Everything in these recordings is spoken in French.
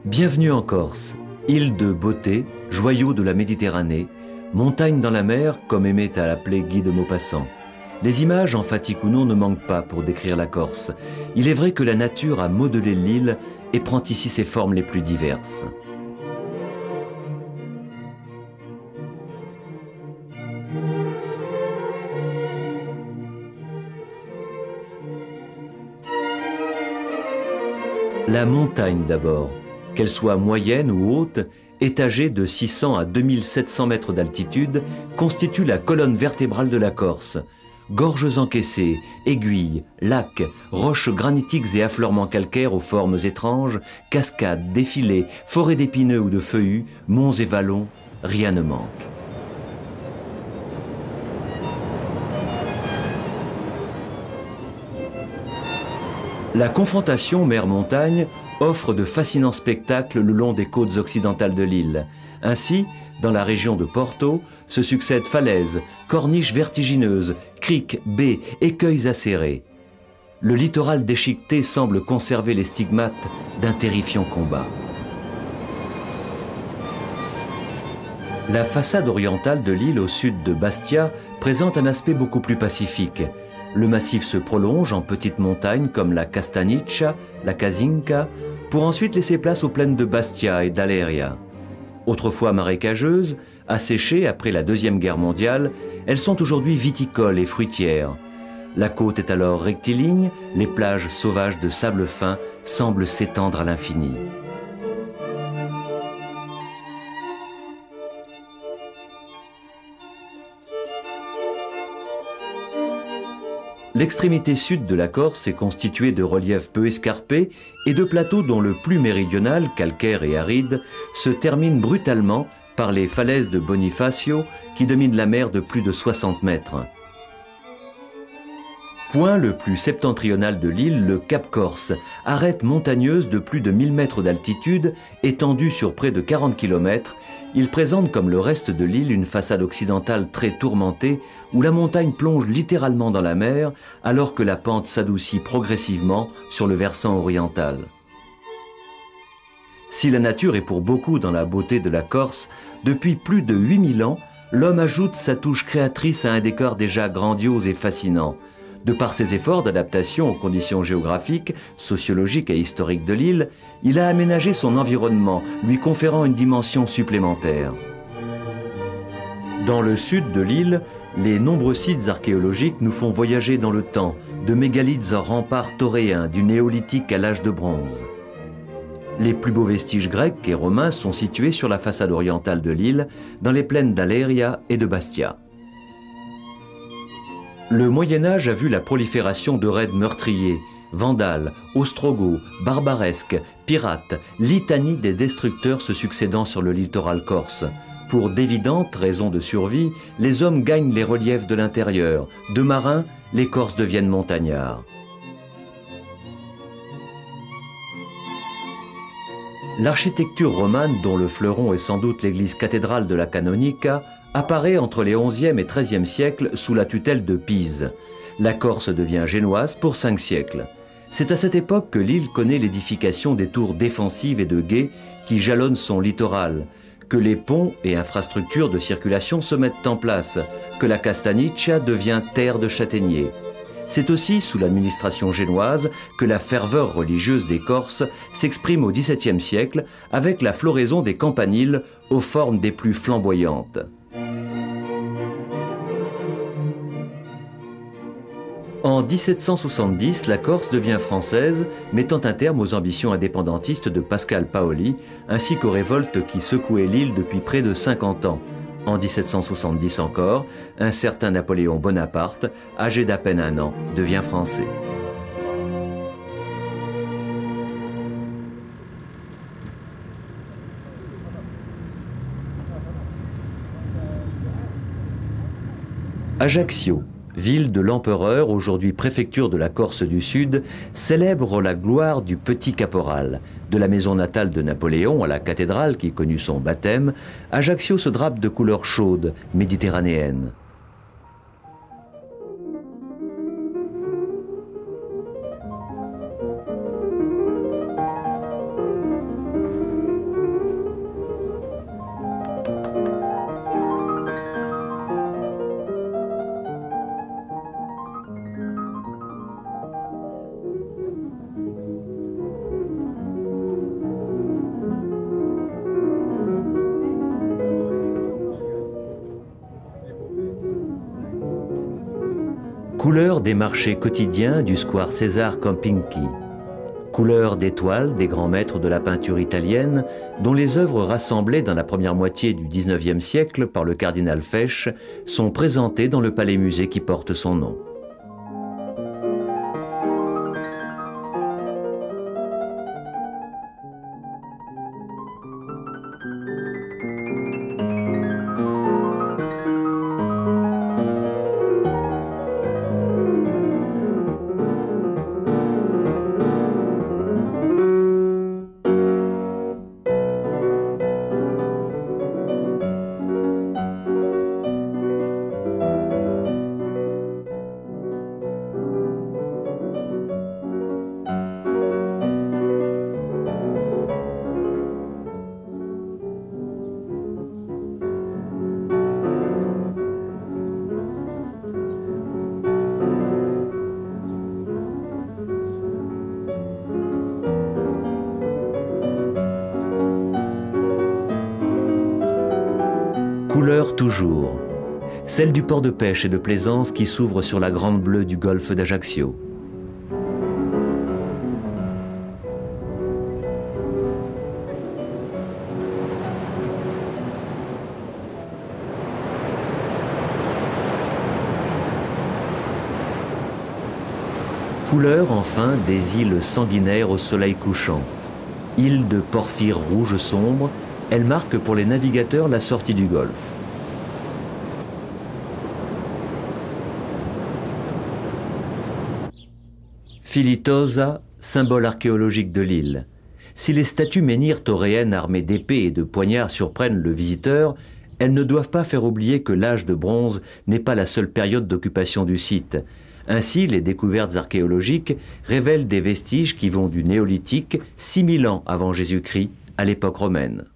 Bienvenue en Corse, île de beauté, joyau de la Méditerranée, montagne dans la mer, comme aimait à l'appeler Guy de Maupassant. Les images, emphatiques ou non, ne manquent pas pour décrire la Corse. Il est vrai que la nature a modelé l'île et prend ici ses formes les plus diverses. La montagne d'abord, qu'elle soit moyenne ou haute, étagée de 600 à 2700 mètres d'altitude, constitue la colonne vertébrale de la Corse. Gorges encaissées, aiguilles, lacs, roches granitiques et affleurements calcaires aux formes étranges, cascades, défilés, forêts d'épineux ou de feuillus, monts et vallons, rien ne manque. La confrontation mer-montagne offre de fascinants spectacles le long des côtes occidentales de l'île. Ainsi, dans la région de Porto, se succèdent falaises, corniches vertigineuses, criques, baies, écueils acérés. Le littoral déchiqueté semble conserver les stigmates d'un terrifiant combat. La façade orientale de l'île au sud de Bastia présente un aspect beaucoup plus pacifique. Le massif se prolonge en petites montagnes comme la Castaniccia, la Casinca, pour ensuite laisser place aux plaines de Bastia et d'Aleria. Autrefois marécageuses, asséchées après la Deuxième Guerre mondiale, elles sont aujourd'hui viticoles et fruitières. La côte est alors rectiligne, les plages sauvages de sable fin semblent s'étendre à l'infini. L'extrémité sud de la Corse est constituée de reliefs peu escarpés et de plateaux dont le plus méridional, calcaire et aride, se termine brutalement par les falaises de Bonifacio qui dominent la mer de plus de 60 mètres. Point le plus septentrional de l'île, le Cap Corse, arête montagneuse de plus de 1000 mètres d'altitude, étendue sur près de 40 km, il présente comme le reste de l'île une façade occidentale très tourmentée où la montagne plonge littéralement dans la mer alors que la pente s'adoucit progressivement sur le versant oriental. Si la nature est pour beaucoup dans la beauté de la Corse, depuis plus de 8000 ans, l'homme ajoute sa touche créatrice à un décor déjà grandiose et fascinant. De par ses efforts d'adaptation aux conditions géographiques, sociologiques et historiques de l'île, il a aménagé son environnement, lui conférant une dimension supplémentaire. Dans le sud de l'île, les nombreux sites archéologiques nous font voyager dans le temps, de mégalithes en remparts tauréens, du néolithique à l'âge de bronze. Les plus beaux vestiges grecs et romains sont situés sur la façade orientale de l'île, dans les plaines d'Aleria et de Bastia. Le Moyen-Âge a vu la prolifération de raids meurtriers, vandales, ostrogoths, barbaresques, pirates, litanie des destructeurs se succédant sur le littoral corse. Pour d'évidentes raisons de survie, les hommes gagnent les reliefs de l'intérieur. De marins, les Corses deviennent montagnards. L'architecture romane, dont le fleuron est sans doute l'église cathédrale de la Canonica, apparaît entre les XIe et XIIIe siècles sous la tutelle de Pise. La Corse devient génoise pour 5 siècles. C'est à cette époque que l'île connaît l'édification des tours défensives et de guets qui jalonnent son littoral, que les ponts et infrastructures de circulation se mettent en place, que la Castaniccia devient terre de châtaigniers. C'est aussi sous l'administration génoise que la ferveur religieuse des Corses s'exprime au XVIIe siècle avec la floraison des campaniles aux formes des plus flamboyantes. En 1770, la Corse devient française, mettant un terme aux ambitions indépendantistes de Pascal Paoli, ainsi qu'aux révoltes qui secouaient l'île depuis près de 50 ans. En 1770 encore, un certain Napoléon Bonaparte, âgé d'à peine 1 an, devient français. Ajaccio, ville de l'Empereur, aujourd'hui préfecture de la Corse du Sud, célèbre la gloire du petit caporal. De la maison natale de Napoléon à la cathédrale qui connut son baptême, Ajaccio se drape de couleurs chaudes, méditerranéennes. Couleur des marchés quotidiens du square César Campinki. Couleur d'étoiles des grands maîtres de la peinture italienne, dont les œuvres rassemblées dans la première moitié du XIXe siècle par le cardinal Fesch sont présentées dans le palais-musée qui porte son nom. Couleur toujours, celle du port de pêche et de plaisance qui s'ouvre sur la grande bleue du golfe d'Ajaccio. Couleur enfin des îles sanguinaires au soleil couchant. Îles de porphyre rouge sombre, elles marquent pour les navigateurs la sortie du golfe. Filitosa, symbole archéologique de l'île. Si les statues menhirs tauréennes armées d'épées et de poignards surprennent le visiteur, elles ne doivent pas faire oublier que l'âge de bronze n'est pas la seule période d'occupation du site. Ainsi, les découvertes archéologiques révèlent des vestiges qui vont du néolithique, 6000 ans avant Jésus-Christ, à l'époque romaine.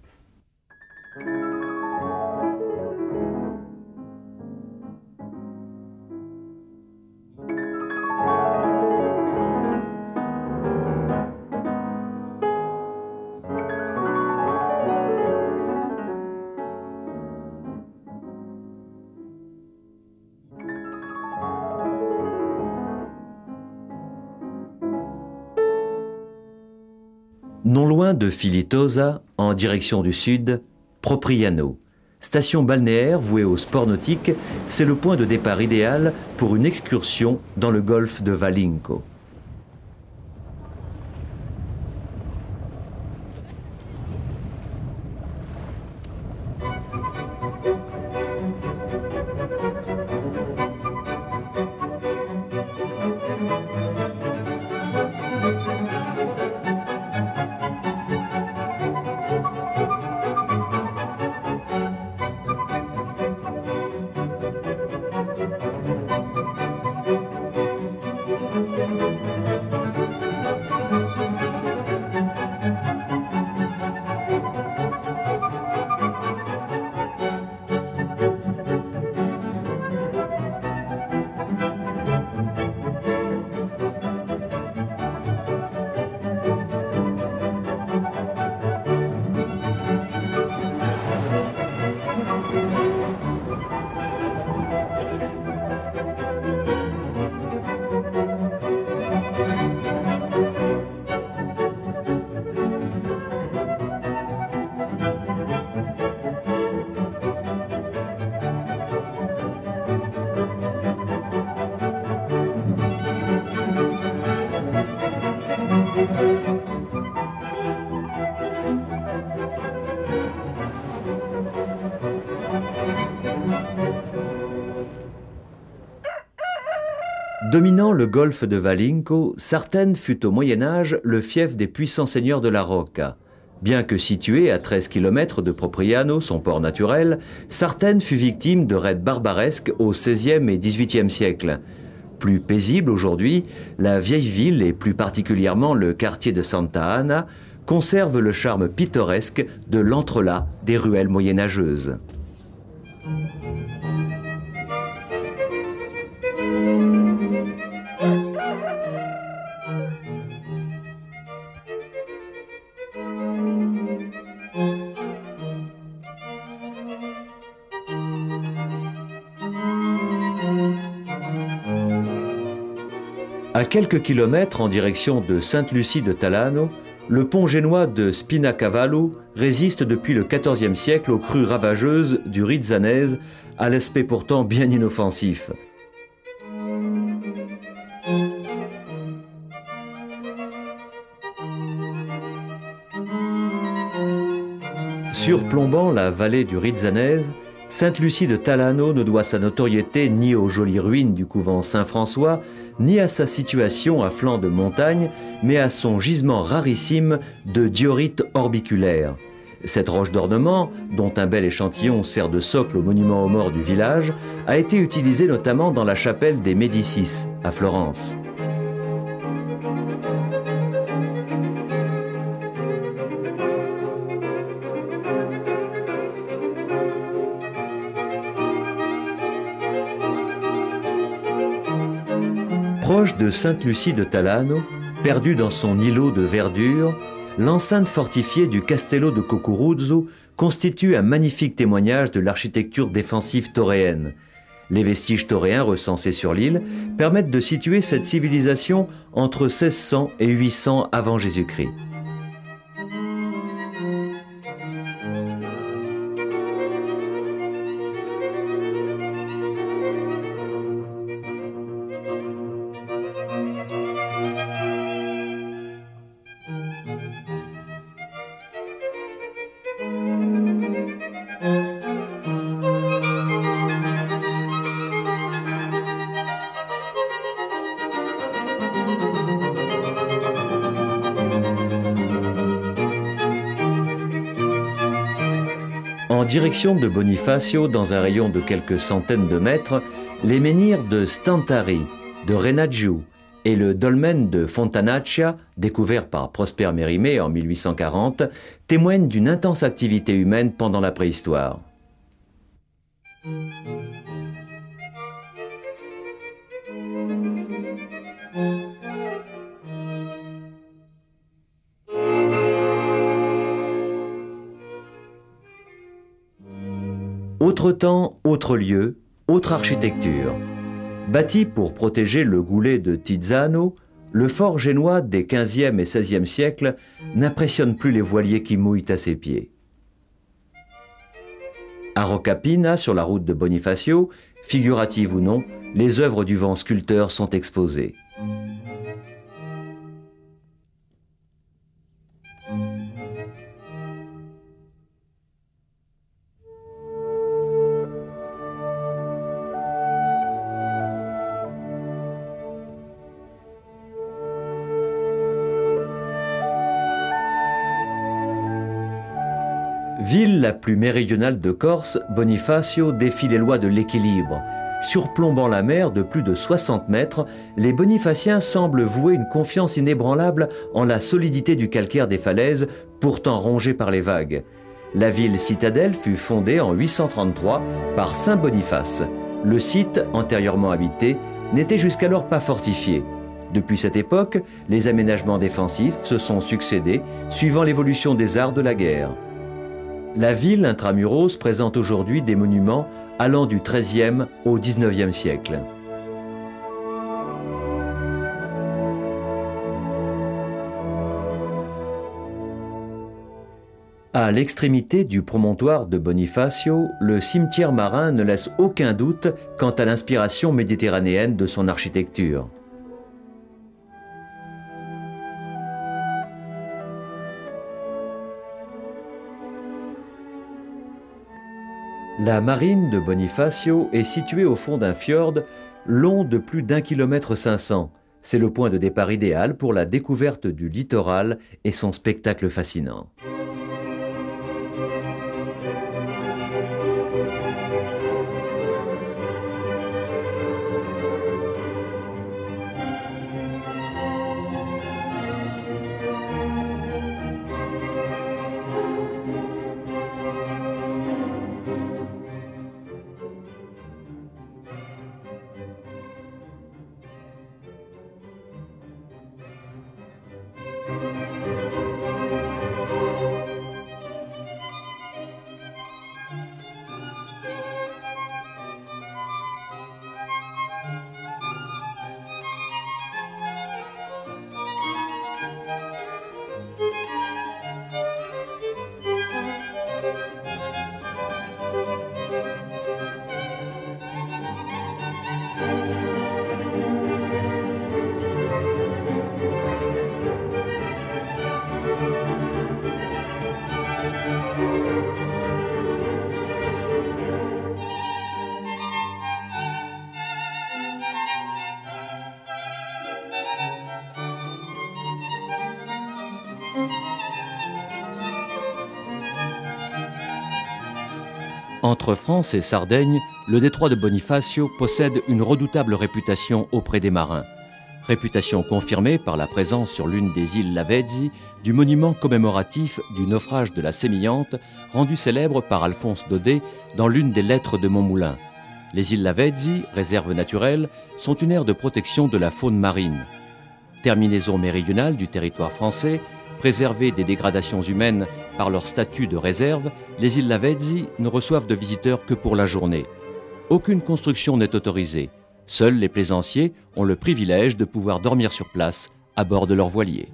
Non loin de Filitosa, en direction du sud, Propriano. Station balnéaire vouée au sport nautique, c'est le point de départ idéal pour une excursion dans le golfe de Valinco. Dominant le golfe de Valinco, Sartène fut au Moyen-Âge le fief des puissants seigneurs de la Rocca. Bien que situé à 13 km de Propriano, son port naturel, Sartène fut victime de raids barbaresques au XVIe et XVIIIe siècle. Plus paisible aujourd'hui, la vieille ville et plus particulièrement le quartier de Santa Anna conserve le charme pittoresque de l'entrelac des ruelles moyenâgeuses. À quelques kilomètres en direction de Sainte-Lucie de Talano, le pont génois de Spinacavallo résiste depuis le XIVe siècle aux crues ravageuses du Rizzanese, à l'aspect pourtant bien inoffensif. Surplombant la vallée du Rizzanese, Sainte-Lucie de Talano ne doit sa notoriété ni aux jolies ruines du couvent Saint-François, ni à sa situation à flanc de montagne, mais à son gisement rarissime de diorite orbiculaire. Cette roche d'ornement, dont un bel échantillon sert de socle au monument aux morts du village, a été utilisée notamment dans la chapelle des Médicis, à Florence. Proche de Sainte-Lucie de Talano, perdue dans son îlot de verdure, l'enceinte fortifiée du Castello de Cucuruzzo constitue un magnifique témoignage de l'architecture défensive toréenne. Les vestiges toréens recensés sur l'île permettent de situer cette civilisation entre 1600 et 800 avant Jésus-Christ. En direction de Bonifacio, dans un rayon de quelques centaines de mètres, les menhirs de Stantari, de Renaggiu et le dolmen de Fontanaccia, découvert par Prosper Mérimée en 1840, témoignent d'une intense activité humaine pendant la préhistoire. Autre temps, autre lieu, autre architecture. Bâti pour protéger le goulet de Tizzano, le fort génois des XVe et XVIe siècles n'impressionne plus les voiliers qui mouillent à ses pieds. À Roccapina, sur la route de Bonifacio, figurative ou non, les œuvres du vent sculpteur sont exposées. Ville la plus méridionale de Corse, Bonifacio défie les lois de l'équilibre. Surplombant la mer de plus de 60 mètres, les bonifaciens semblent vouer une confiance inébranlable en la solidité du calcaire des falaises, pourtant rongées par les vagues. La ville citadelle fut fondée en 833 par Saint Boniface. Le site, antérieurement habité, n'était jusqu'alors pas fortifié. Depuis cette époque, les aménagements défensifs se sont succédés, suivant l'évolution des arts de la guerre. La ville intramuros présente aujourd'hui des monuments allant du XIIIe au XIXe siècle. À l'extrémité du promontoire de Bonifacio, le cimetière marin ne laisse aucun doute quant à l'inspiration méditerranéenne de son architecture. La marine de Bonifacio est située au fond d'un fjord long de plus d'1,5 km. C'est le point de départ idéal pour la découverte du littoral et son spectacle fascinant. Entre France et Sardaigne, le détroit de Bonifacio possède une redoutable réputation auprès des marins. Réputation confirmée par la présence sur l'une des îles Lavezzi du monument commémoratif du naufrage de la Sémillante, rendu célèbre par Alphonse Daudet dans l'une des lettres de Montmoulin. Les îles Lavezzi, réserves naturelles, sont une aire de protection de la faune marine. Terminaison méridionale du territoire français, préservées des dégradations humaines par leur statut de réserve, les îles Lavezzi ne reçoivent de visiteurs que pour la journée. Aucune construction n'est autorisée. Seuls les plaisanciers ont le privilège de pouvoir dormir sur place à bord de leur voilier.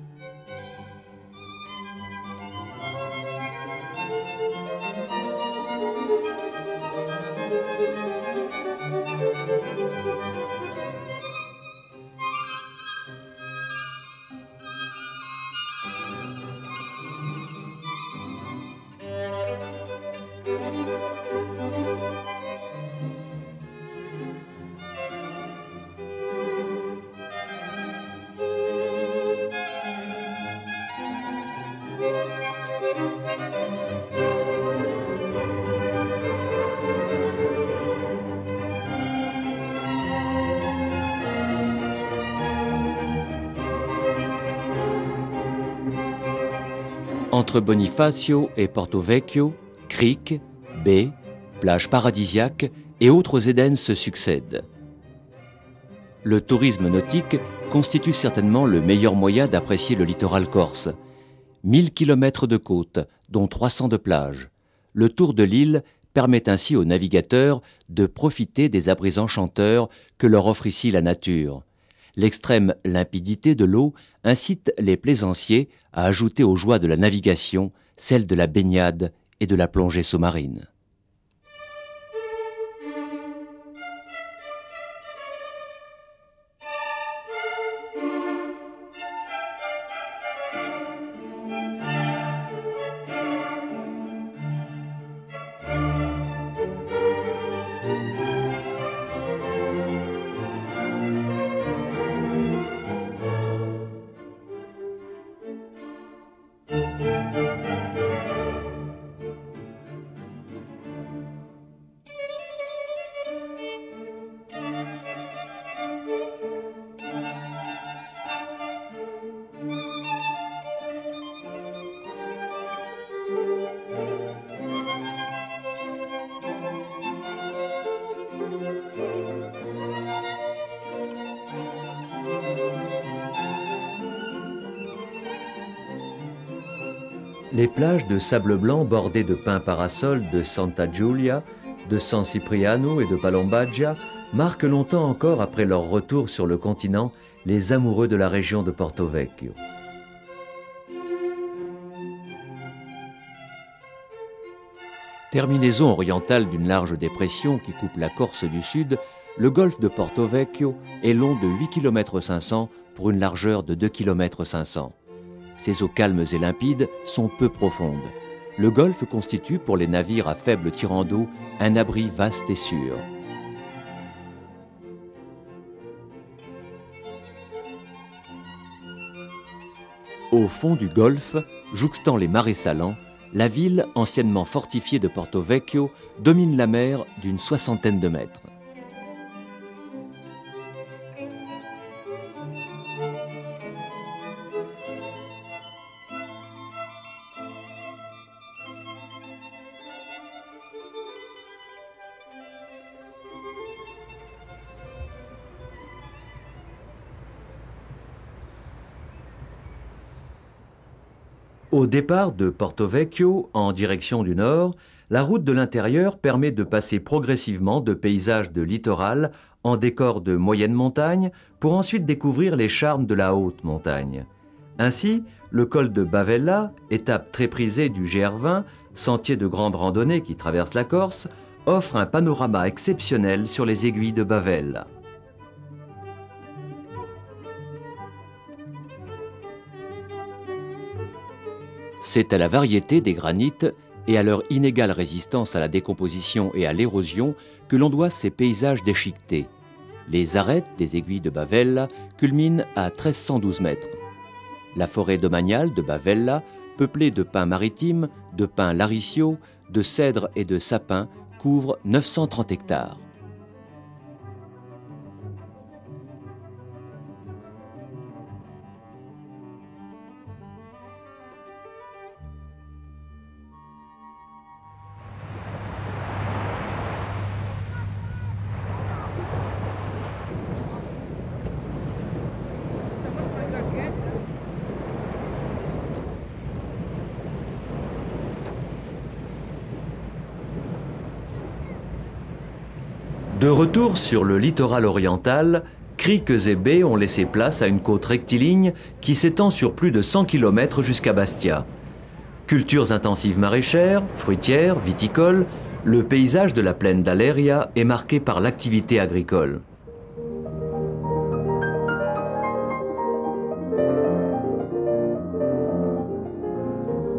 Entre Bonifacio et Porto Vecchio, criques, baies, plages paradisiaques et autres Édens se succèdent. Le tourisme nautique constitue certainement le meilleur moyen d'apprécier le littoral corse. 1000 km de côte, dont 300 de plages. Le tour de l'île permet ainsi aux navigateurs de profiter des abris enchanteurs que leur offre ici la nature. L'extrême limpidité de l'eau incite les plaisanciers à ajouter aux joies de la navigation celle de la baignade et de la plongée sous-marine. Les plages de sable blanc bordées de pins parasols de Santa Giulia, de San Cipriano et de Palombaggia marquent longtemps encore après leur retour sur le continent les amoureux de la région de Porto Vecchio. Terminaison orientale d'une large dépression qui coupe la Corse du sud, le golfe de Porto Vecchio est long de 8,5 km pour une largeur de 2,5 km. Ses eaux calmes et limpides sont peu profondes. Le golfe constitue pour les navires à faible tirant d'eau un abri vaste et sûr. Au fond du golfe, jouxtant les marais salants, la ville, anciennement fortifiée de Porto Vecchio, domine la mer d'une 60aine de mètres. Au départ de Porto Vecchio, en direction du nord, la route de l'intérieur permet de passer progressivement de paysages de littoral en décors de moyenne montagne pour ensuite découvrir les charmes de la haute montagne. Ainsi, le col de Bavella, étape très prisée du GR20, sentier de grande randonnée qui traverse la Corse, offre un panorama exceptionnel sur les aiguilles de Bavella. C'est à la variété des granites et à leur inégale résistance à la décomposition et à l'érosion que l'on doit ces paysages déchiquetés. Les arêtes des aiguilles de Bavella culminent à 1312 mètres. La forêt domaniale de Bavella, peuplée de pins maritimes, de pins laricio, de cèdres et de sapins, couvre 930 hectares. De retour sur le littoral oriental, criques et baies ont laissé place à une côte rectiligne qui s'étend sur plus de 100 km jusqu'à Bastia. Cultures intensives maraîchères, fruitières, viticoles, le paysage de la plaine d'Aléria est marqué par l'activité agricole.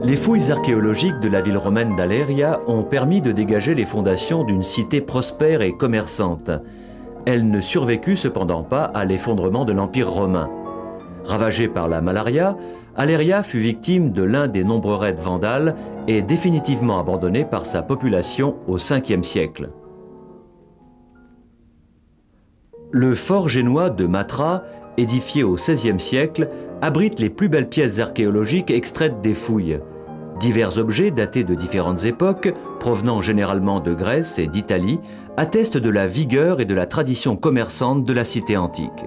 Les fouilles archéologiques de la ville romaine d'Aléria ont permis de dégager les fondations d'une cité prospère et commerçante. Elle ne survécut cependant pas à l'effondrement de l'Empire romain. Ravagée par la malaria, Aléria fut victime de l'un des nombreux raids vandales et définitivement abandonnée par sa population au 5e siècle. Le fort génois de Matra, édifié au XVIe siècle, abrite les plus belles pièces archéologiques extraites des fouilles. Divers objets datés de différentes époques, provenant généralement de Grèce et d'Italie, attestent de la vigueur et de la tradition commerçante de la cité antique.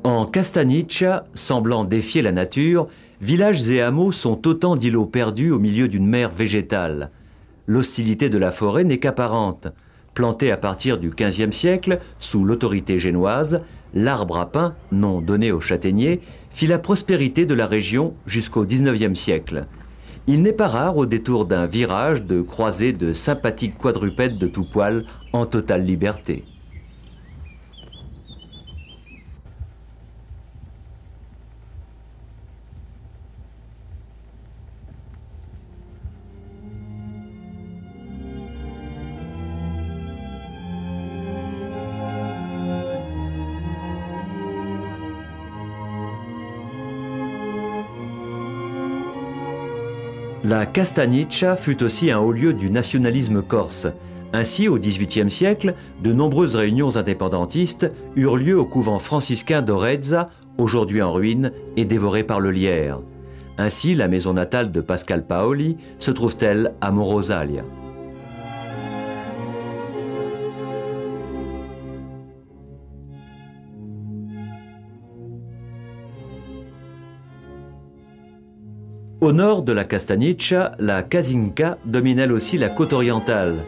En Castagniccia, semblant défier la nature, villages et hameaux sont autant d'îlots perdus au milieu d'une mer végétale. L'hostilité de la forêt n'est qu'apparente. Planté à partir du XVe siècle, sous l'autorité génoise, l'arbre à pin, nom donné aux châtaigniers, fit la prospérité de la région jusqu'au XIXe siècle. Il n'est pas rare, au détour d'un virage, de croiser de sympathiques quadrupèdes de tout poil en totale liberté. La Castagniccia fut aussi un haut lieu du nationalisme corse. Ainsi, au XVIIIe siècle, de nombreuses réunions indépendantistes eurent lieu au couvent franciscain d'Orezza, aujourd'hui en ruine et dévoré par le lierre. Ainsi, la maison natale de Pascal Paoli se trouve-t-elle à Morosalia. Au nord de la Castagniccia, la Casinca domine elle aussi la côte orientale.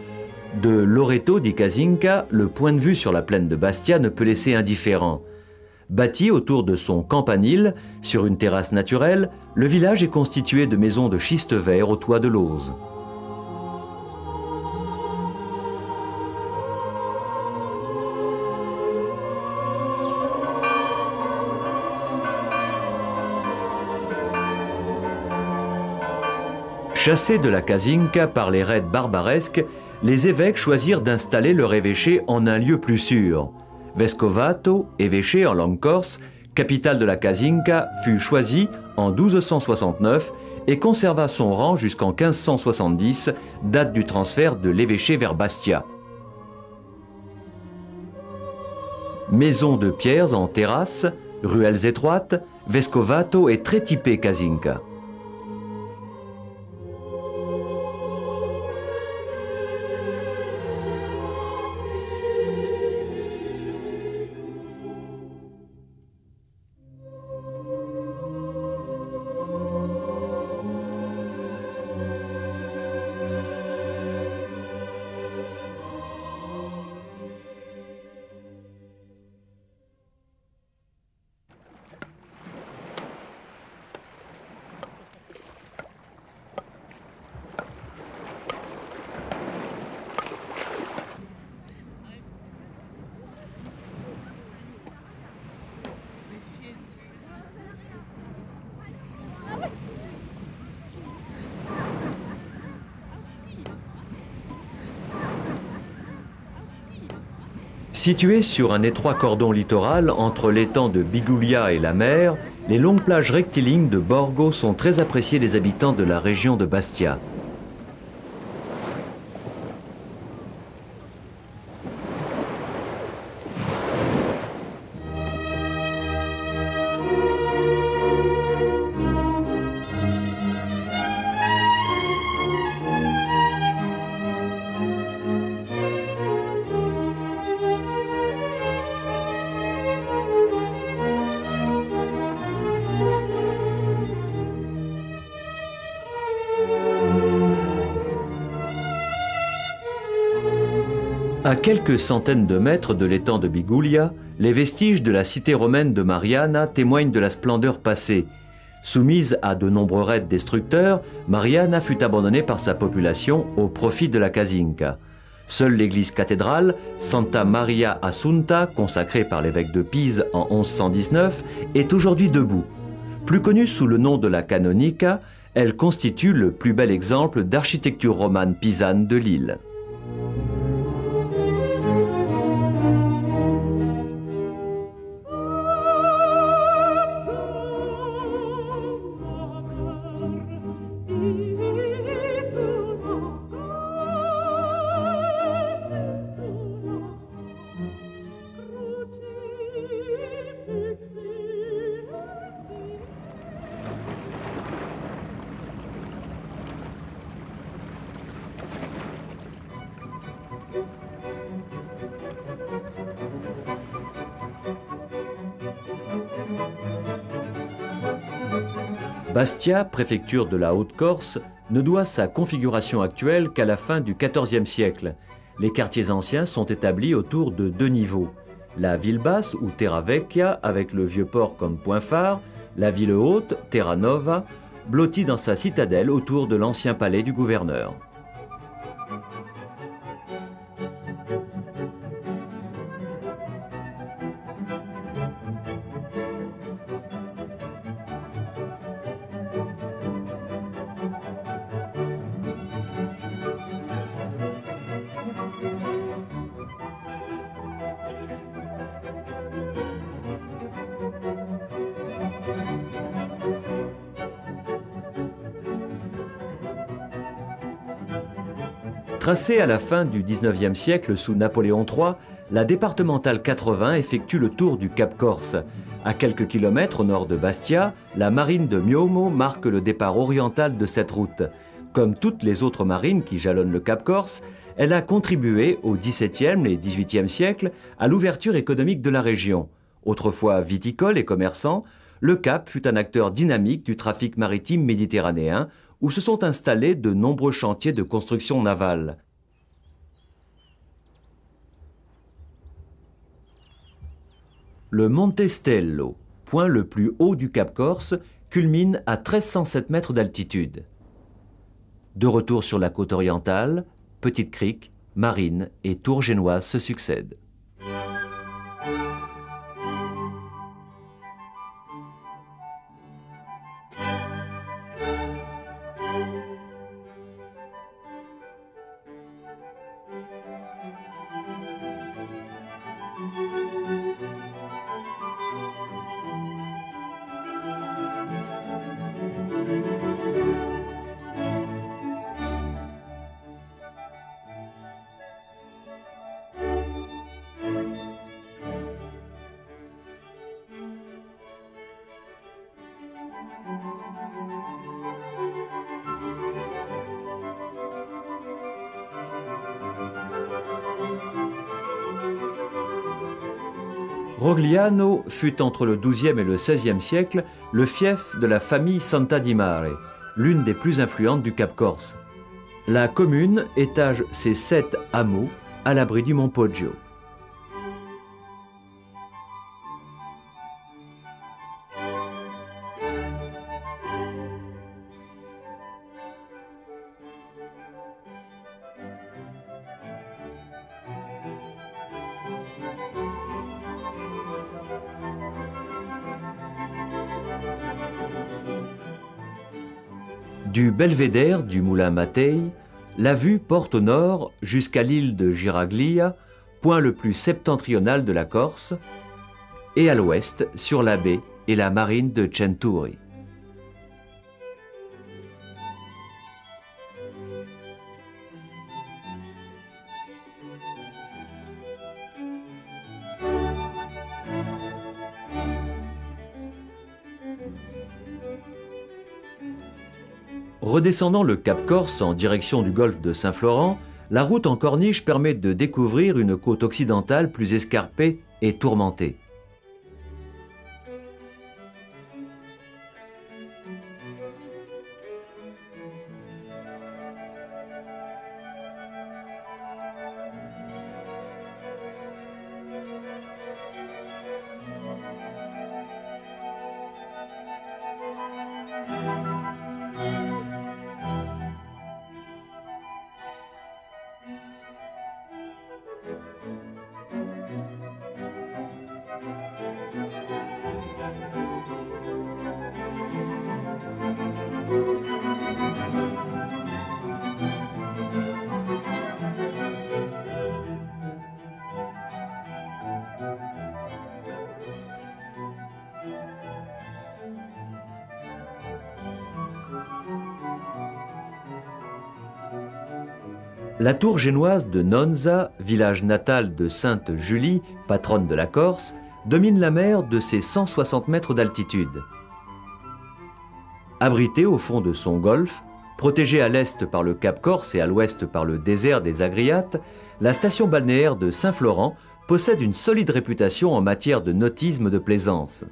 De Loreto di Casinca, le point de vue sur la plaine de Bastia ne peut laisser indifférent. Bâti autour de son campanile, sur une terrasse naturelle, le village est constitué de maisons de schiste vert au toit de lauze. Chassés de la Casinca par les raids barbaresques, les évêques choisirent d'installer leur évêché en un lieu plus sûr. Vescovato, évêché en langue corse, capitale de la Casinca, fut choisi en 1269 et conserva son rang jusqu'en 1570, date du transfert de l'évêché vers Bastia. Maisons de pierres en terrasse, ruelles étroites, Vescovato est très typé Casinca. Situées sur un étroit cordon littoral entre l'étang de Biguglia et la mer, les longues plages rectilignes de Borgo sont très appréciées des habitants de la région de Bastia. À quelques centaines de mètres de l'étang de Biguglia, les vestiges de la cité romaine de Mariana témoignent de la splendeur passée. Soumise à de nombreux raids destructeurs, Mariana fut abandonnée par sa population au profit de la Casinca. Seule l'église cathédrale, Santa Maria Assunta, consacrée par l'évêque de Pise en 1119, est aujourd'hui debout. Plus connue sous le nom de la Canonica, elle constitue le plus bel exemple d'architecture romane pisane de l'île. Bastia, préfecture de la Haute-Corse, ne doit sa configuration actuelle qu'à la fin du XIVe siècle. Les quartiers anciens sont établis autour de deux niveaux. La ville basse ou Terra Vecchia, avec le vieux port comme point phare, la ville haute, Terra Nova, blottie dans sa citadelle autour de l'ancien palais du gouverneur. Tracée à la fin du XIXe siècle sous Napoléon III, la départementale 80 effectue le tour du Cap Corse. À quelques kilomètres au nord de Bastia, la marine de Miomo marque le départ oriental de cette route. Comme toutes les autres marines qui jalonnent le Cap Corse, elle a contribué au XVIIe et XVIIIe siècle à l'ouverture économique de la région. Autrefois viticole et commerçant, le Cap fut un acteur dynamique du trafic maritime méditerranéen où se sont installés de nombreux chantiers de construction navale. Le Monte Stello, point le plus haut du Cap Corse, culmine à 1307 mètres d'altitude. De retour sur la côte orientale, Petite Crique, Marine et Tours génoise se succèdent. Rogliano fut entre le XIIe et le XVIe siècle le fief de la famille Santa di Mare, l'une des plus influentes du Cap Corse. La commune étage ses 7 hameaux à l'abri du mont Poggio. Du belvédère du moulin Mattei, la vue porte au nord jusqu'à l'île de Giraglia, point le plus septentrional de la Corse, et à l'ouest sur la baie et la marine de Centuri. Redescendant le Cap Corse en direction du golfe de Saint-Florent, la route en corniche permet de découvrir une côte occidentale plus escarpée et tourmentée. La tour génoise de Nonza, village natal de Sainte Julie, patronne de la Corse, domine la mer de ses 160 mètres d'altitude. Abritée au fond de son golfe, protégée à l'est par le Cap Corse et à l'ouest par le désert des Agriates, la station balnéaire de Saint-Florent possède une solide réputation en matière de nautisme de plaisance.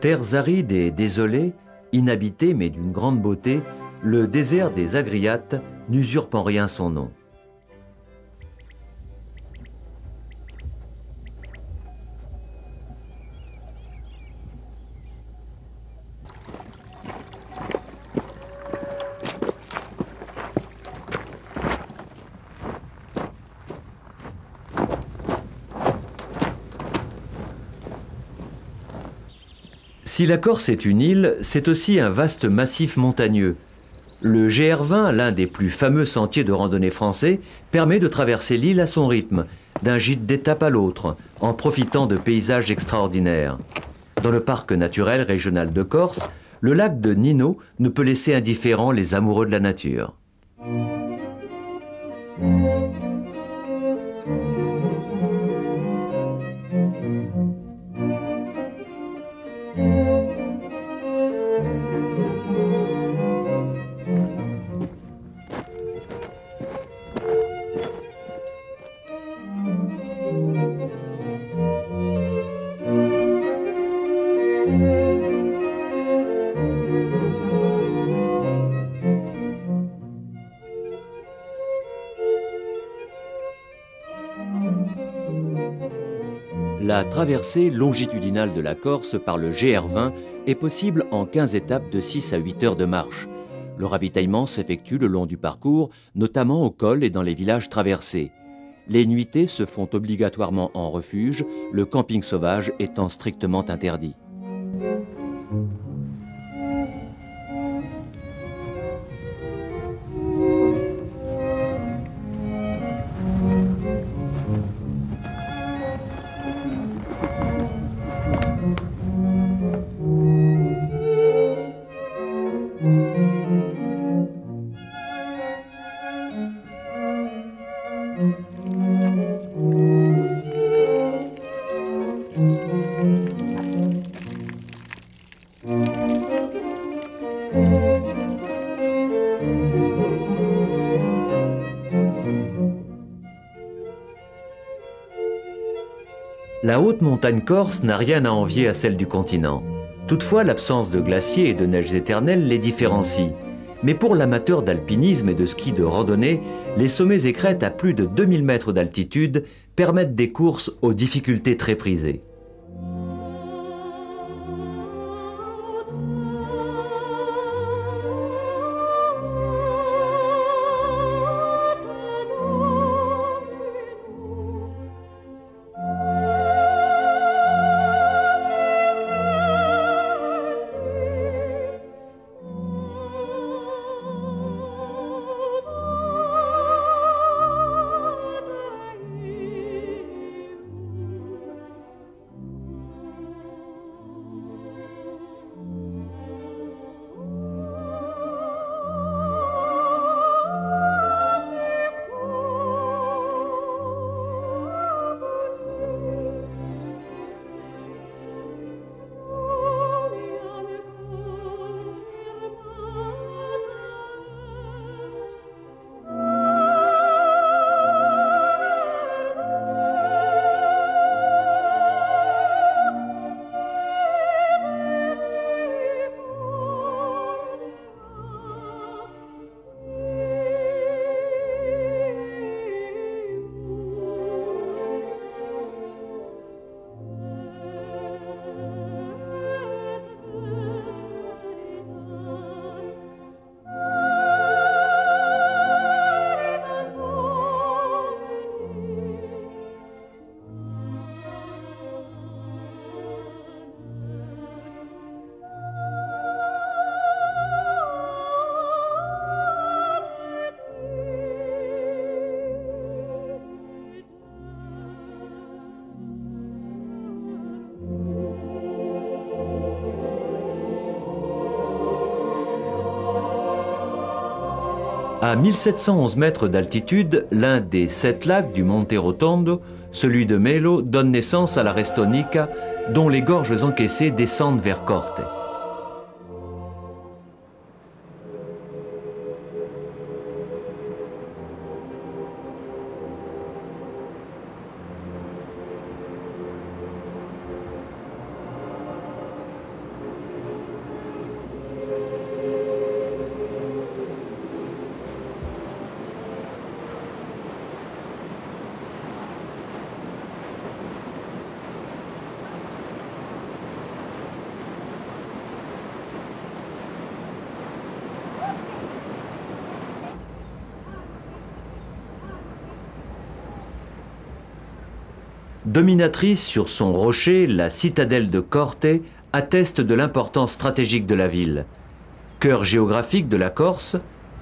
Terres arides et désolées, inhabitées mais d'une grande beauté, le désert des Agriates n'usurpe en rien son nom. Si la Corse est une île, c'est aussi un vaste massif montagneux. Le GR20, l'un des plus fameux sentiers de randonnée français, permet de traverser l'île à son rythme, d'un gîte d'étape à l'autre, en profitant de paysages extraordinaires. Dans le parc naturel régional de Corse, le lac de Nino ne peut laisser indifférents les amoureux de la nature. La traversée longitudinale de la Corse par le GR20 est possible en 15 étapes de 6 à 8 heures de marche. Le ravitaillement s'effectue le long du parcours, notamment au col et dans les villages traversés. Les nuitées se font obligatoirement en refuge, le camping sauvage étant strictement interdit. La haute montagne corse n'a rien à envier à celle du continent. Toutefois, l'absence de glaciers et de neiges éternelles les différencie. Mais pour l'amateur d'alpinisme et de ski de randonnée, les sommets et crêtes à plus de 2000 mètres d'altitude permettent des courses aux difficultés très prisées. À 1711 mètres d'altitude, l'un des 7 lacs du Monte Rotondo, celui de Melo, donne naissance à la Restonica, dont les gorges encaissées descendent vers Corte. Dominatrice sur son rocher, la citadelle de Corte atteste de l'importance stratégique de la ville. Cœur géographique de la Corse,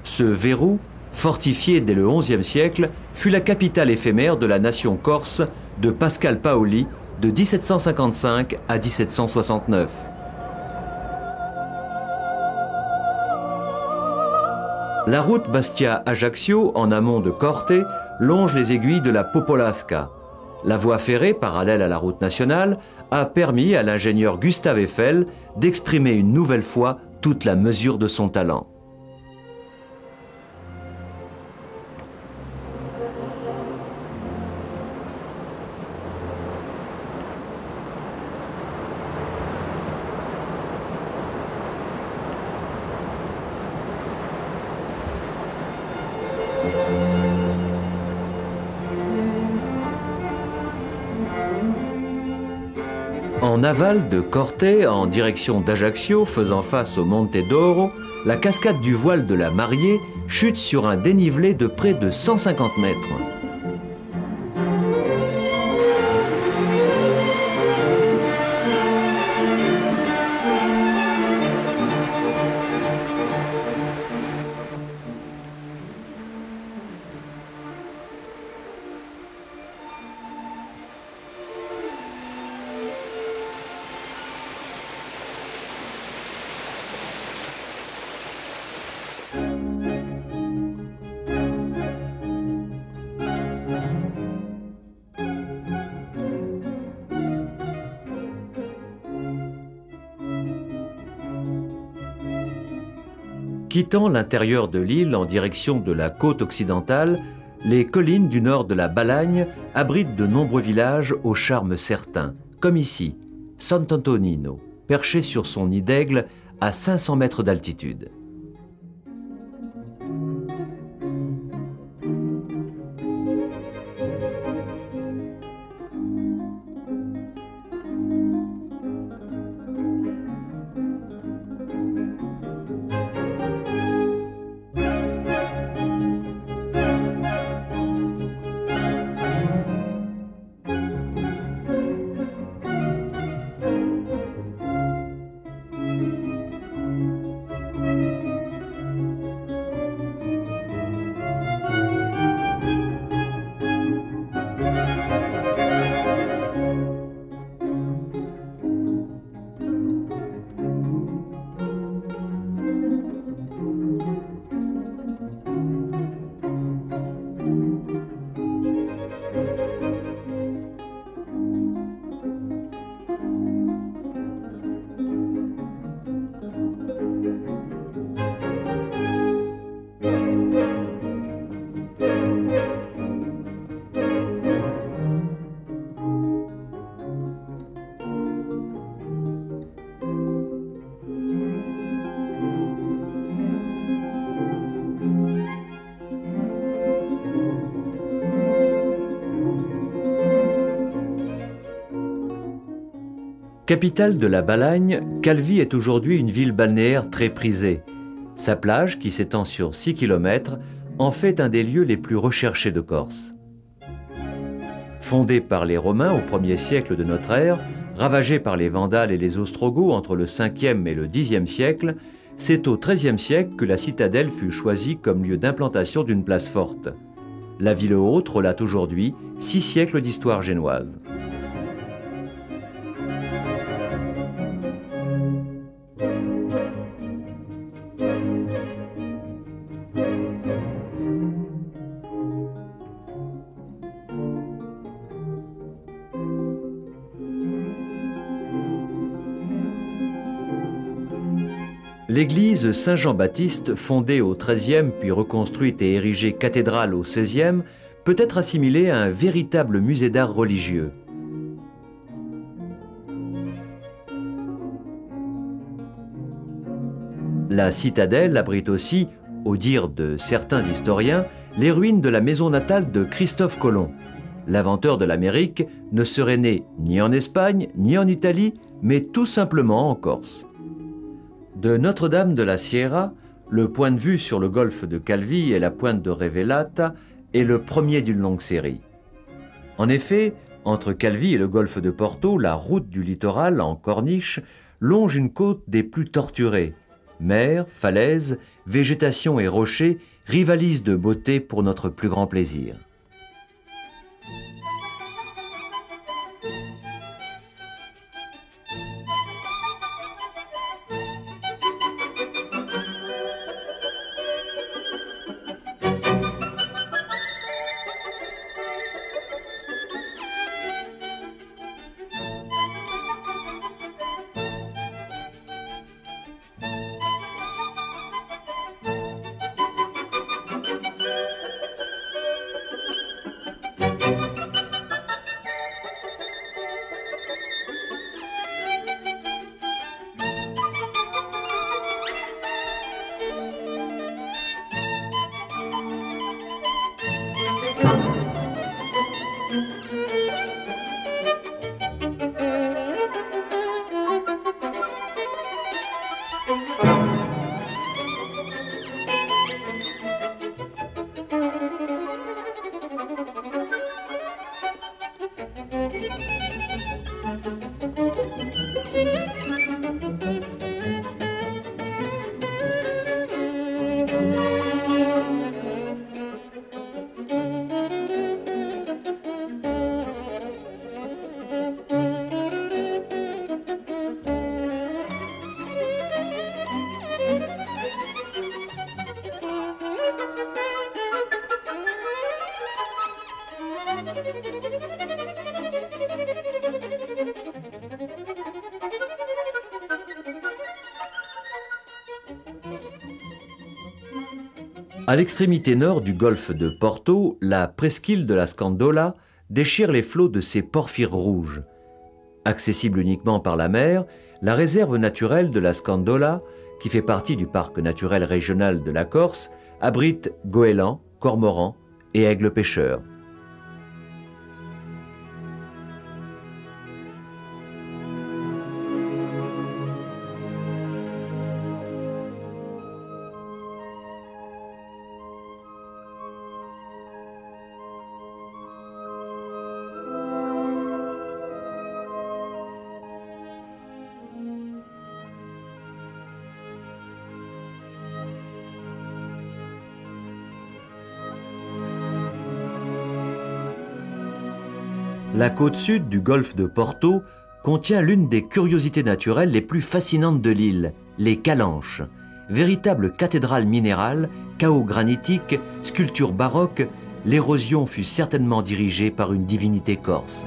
ce verrou, fortifié dès le XIe siècle, fut la capitale éphémère de la nation corse de Pascal Paoli de 1755 à 1769. La route Bastia-Ajaccio, en amont de Corte, longe les aiguilles de la Popolasca. La voie ferrée, parallèle à la route nationale, a permis à l'ingénieur Gustave Eiffel d'exprimer une nouvelle fois toute la mesure de son talent. En aval de Corte, en direction d'Ajaccio, faisant face au Monte d'Oro, la cascade du voile de la Mariée chute sur un dénivelé de près de 150 mètres. Quittant l'intérieur de l'île en direction de la côte occidentale, les collines du nord de la Balagne abritent de nombreux villages au charme certain, comme ici, Sant'Antonino, perché sur son nid d'aigle à 500 mètres d'altitude. Capitale de la Balagne, Calvi est aujourd'hui une ville balnéaire très prisée. Sa plage, qui s'étend sur 6 km, en fait un des lieux les plus recherchés de Corse. Fondée par les Romains au 1er siècle de notre ère, ravagée par les Vandales et les Ostrogoths entre le 5e et le 10e siècle, c'est au 13e siècle que la citadelle fut choisie comme lieu d'implantation d'une place forte. La ville haute relate aujourd'hui 6 siècles d'histoire génoise. L'église Saint-Jean-Baptiste, fondée au XIIIe puis reconstruite et érigée cathédrale au XVIe, peut être assimilée à un véritable musée d'art religieux. La citadelle abrite aussi, au dire de certains historiens, les ruines de la maison natale de Christophe Colomb. L'inventeur de l'Amérique ne serait né ni en Espagne, ni en Italie, mais tout simplement en Corse. De Notre-Dame de la Sierra, le point de vue sur le golfe de Calvi et la pointe de Revelata est le premier d'une longue série. En effet, entre Calvi et le golfe de Porto, la route du littoral en corniche longe une côte des plus torturées. Mer, falaises, végétation et rochers rivalisent de beauté pour notre plus grand plaisir. À l'extrémité nord du golfe de Porto, la presqu'île de la Scandola déchire les flots de ses porphyres rouges. Accessible uniquement par la mer, la réserve naturelle de la Scandola, qui fait partie du parc naturel régional de la Corse, abrite goélands, cormorans et aigles pêcheurs. La côte sud du golfe de Porto contient l'une des curiosités naturelles les plus fascinantes de l'île, les calanches. Véritable cathédrale minérale, chaos granitique, sculpture baroque, l'érosion fut certainement dirigée par une divinité corse.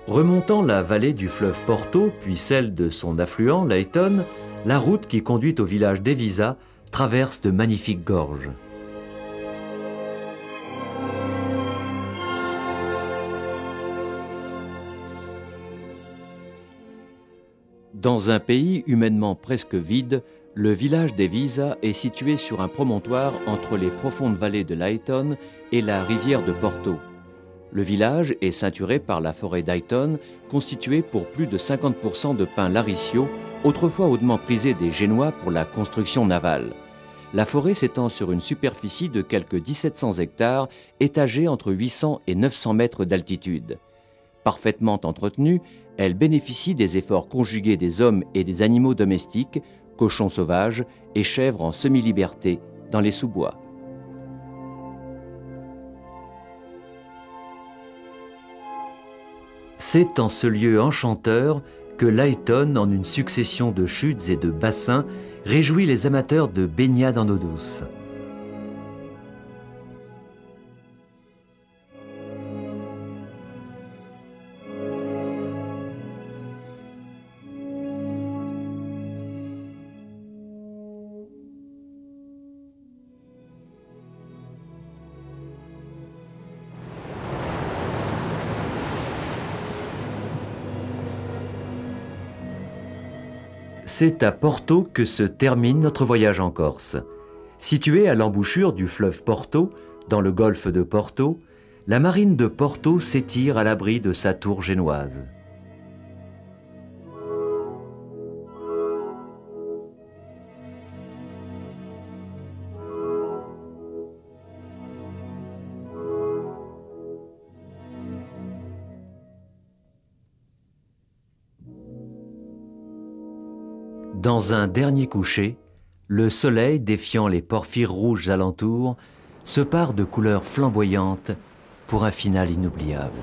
Remontant la vallée du fleuve Porto, puis celle de son affluent, l'Ayton, la route qui conduit au village d'Evisa traverse de magnifiques gorges. Dans un pays humainement presque vide, le village d'Evisa est situé sur un promontoire entre les profondes vallées de l'Ayton et la rivière de Porto. Le village est ceinturé par la forêt d'Ayton, constituée pour plus de 50% de pins laricio, autrefois hautement prisé des Génois pour la construction navale. La forêt s'étend sur une superficie de quelques 1700 hectares, étagée entre 800 et 900 mètres d'altitude. Parfaitement entretenue, elle bénéficie des efforts conjugués des hommes et des animaux domestiques, cochons sauvages et chèvres en semi-liberté dans les sous-bois. C'est en ce lieu enchanteur que l'Aiton, en une succession de chutes et de bassins, réjouit les amateurs de baignade en eau douce. C'est à Porto que se termine notre voyage en Corse. Située à l'embouchure du fleuve Porto, dans le golfe de Porto, la marine de Porto s'étire à l'abri de sa tour génoise. Dans un dernier coucher, le soleil, défiant les porphyres rouges alentours, se pare de couleurs flamboyantes pour un final inoubliable.